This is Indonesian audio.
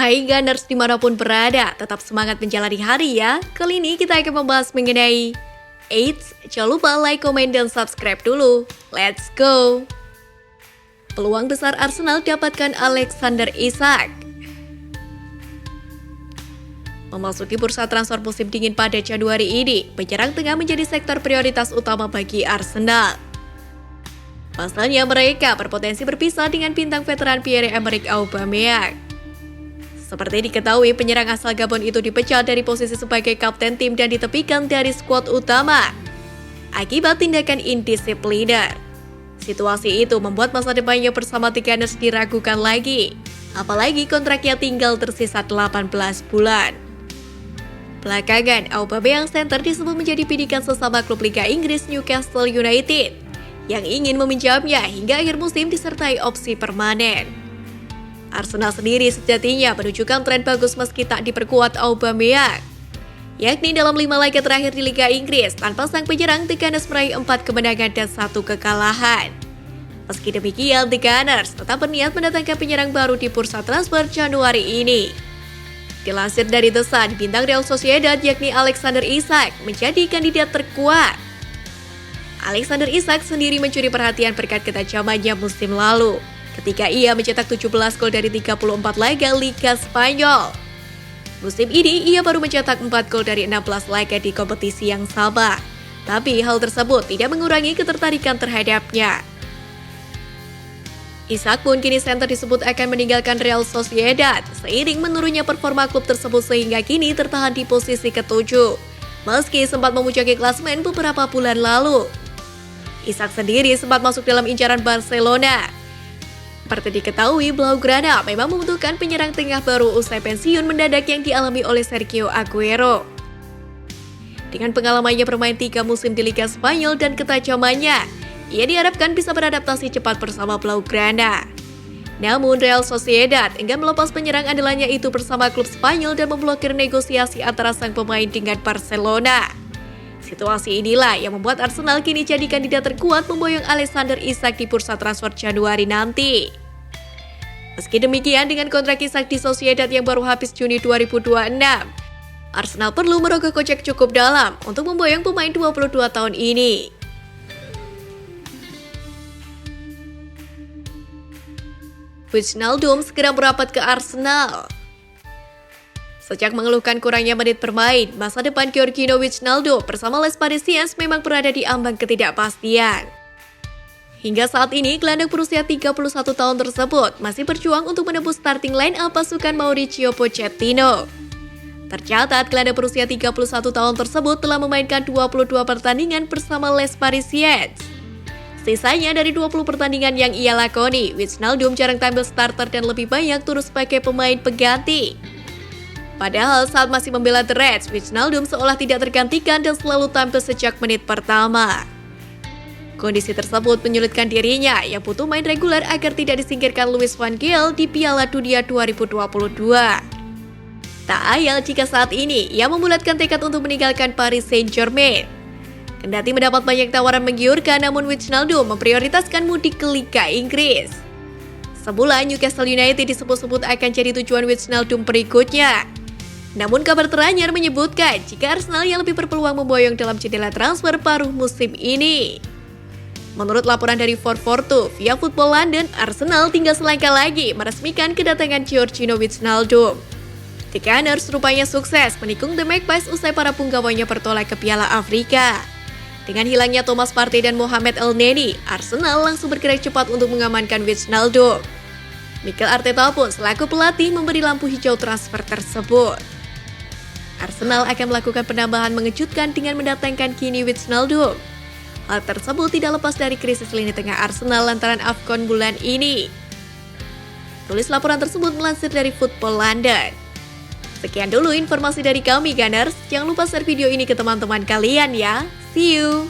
Hai Gunners dimanapun berada, tetap semangat menjalani hari ya. Kali ini kita akan membahas mengenai Eits, jangan lupa like, komen, dan subscribe dulu. Let's go! Peluang besar Arsenal dapatkan Alexander Isak. Memasuki bursa transfer musim dingin pada Januari ini, penyerang tengah menjadi sektor prioritas utama bagi Arsenal. Pasalnya mereka berpotensi berpisah dengan bintang veteran Pierre-Emerick Aubameyang. Seperti diketahui, penyerang asal Gabon itu dipecat dari posisi sebagai kapten tim dan ditepikan dari skuad utama akibat tindakan indisipliner. Situasi itu membuat masa depannya bersama The Gunners diragukan lagi, apalagi kontraknya tinggal tersisa 18 bulan. Belakangan, Aubameyang Center disebut menjadi bidikan sesama klub Liga Inggris Newcastle United yang ingin meminjamnya hingga akhir musim disertai opsi permanen. Arsenal sendiri sejatinya menunjukkan tren bagus meski tak diperkuat Aubameyang, yakni dalam 5 laga terakhir di Liga Inggris tanpa sang penyerang, The Gunners meraih 4 kemenangan dan 1 kekalahan. Meski demikian, The Gunners tetap berniat mendatangkan penyerang baru di bursa transfer Januari ini. Dilansir dari The Sun, bintang Real Sociedad yakni Alexander Isak menjadi kandidat terkuat. Alexander Isak sendiri mencuri perhatian berkat ketajamannya musim lalu ketika ia mencetak 17 gol dari 34 laga Liga Spanyol. Musim ini ia baru mencetak 4 gol dari 16 laga di kompetisi yang sama, tapi hal tersebut tidak mengurangi ketertarikan terhadapnya. Isak pun kini center disebut akan meninggalkan Real Sociedad seiring menurunnya performa klub tersebut sehingga kini tertahan di posisi ke-7 meski sempat memuncaki klasemen beberapa bulan lalu. Isak sendiri sempat masuk dalam incaran Barcelona. Seperti diketahui, Blaugrana memang membutuhkan penyerang tengah baru usai pensiun mendadak yang dialami oleh Sergio Aguero. Dengan pengalamannya bermain 3 musim di Liga Spanyol dan ketajamannya, ia diharapkan bisa beradaptasi cepat bersama Blaugrana. Namun Real Sociedad enggan melepas penyerang andalannya itu bersama klub Spanyol dan memblokir negosiasi antara sang pemain dengan Barcelona. Situasi inilah yang membuat Arsenal kini jadi kandidat terkuat memboyong Alexander Isak di bursa transfer Januari nanti. Meski demikian, dengan kontrak Isak di Sociedad yang baru habis Juni 2026, Arsenal perlu merogoh kocek cukup dalam untuk memboyong pemain 22 tahun ini. Wijnaldum segera merapat ke Arsenal. Sejak mengeluhkan kurangnya menit bermain, masa depan Georginio Wijnaldum bersama Les Parisiens memang berada di ambang ketidakpastian. Hingga saat ini, gelandang berusia 31 tahun tersebut masih berjuang untuk menembus starting line-up pasukan Mauricio Pochettino. Tercatat, gelandang berusia 31 tahun tersebut telah memainkan 22 pertandingan bersama Les Parisiens. Sisanya dari 20 pertandingan yang ia lakoni, Wijnaldum jarang tampil starter dan lebih banyak turut sebagai pemain pengganti. Padahal saat masih membela The Reds, Wijnaldum seolah tidak tergantikan dan selalu tampil sejak menit pertama. Kondisi tersebut menyulitkan dirinya yang butuh main reguler agar tidak disingkirkan Louis van Gaal di Piala Dunia 2022. Tak ayal jika saat ini ia membulatkan tekad untuk meninggalkan Paris Saint-Germain. Kendati mendapat banyak tawaran menggiurkan, namun Wijnaldum memprioritaskan mudik ke Liga Inggris. Semula Newcastle United disebut-sebut akan jadi tujuan Wijnaldum berikutnya. Namun kabar teranyar menyebutkan jika Arsenal yang lebih berpeluang memboyong dalam jendela transfer paruh musim ini. Menurut laporan dari 442 via Football London, Arsenal tinggal selangkah lagi meresmikan kedatangan Georginio Wijnaldum. The Gunners rupanya sukses menikung The Magpies usai para punggawanya bertolak ke Piala Afrika. Dengan hilangnya Thomas Partey dan Mohamed Elneny, Arsenal langsung bergerak cepat untuk mengamankan Wijnaldum. Mikel Arteta pun selaku pelatih memberi lampu hijau transfer tersebut. Arsenal akan melakukan penambahan mengejutkan dengan mendatangkan Gini Wijnaldum. Hal tersebut tidak lepas dari krisis lini tengah Arsenal lantaran AFCON bulan ini. Tulis laporan tersebut melansir dari Football London. Sekian dulu informasi dari kami Gunners, jangan lupa share video ini ke teman-teman kalian ya. See you!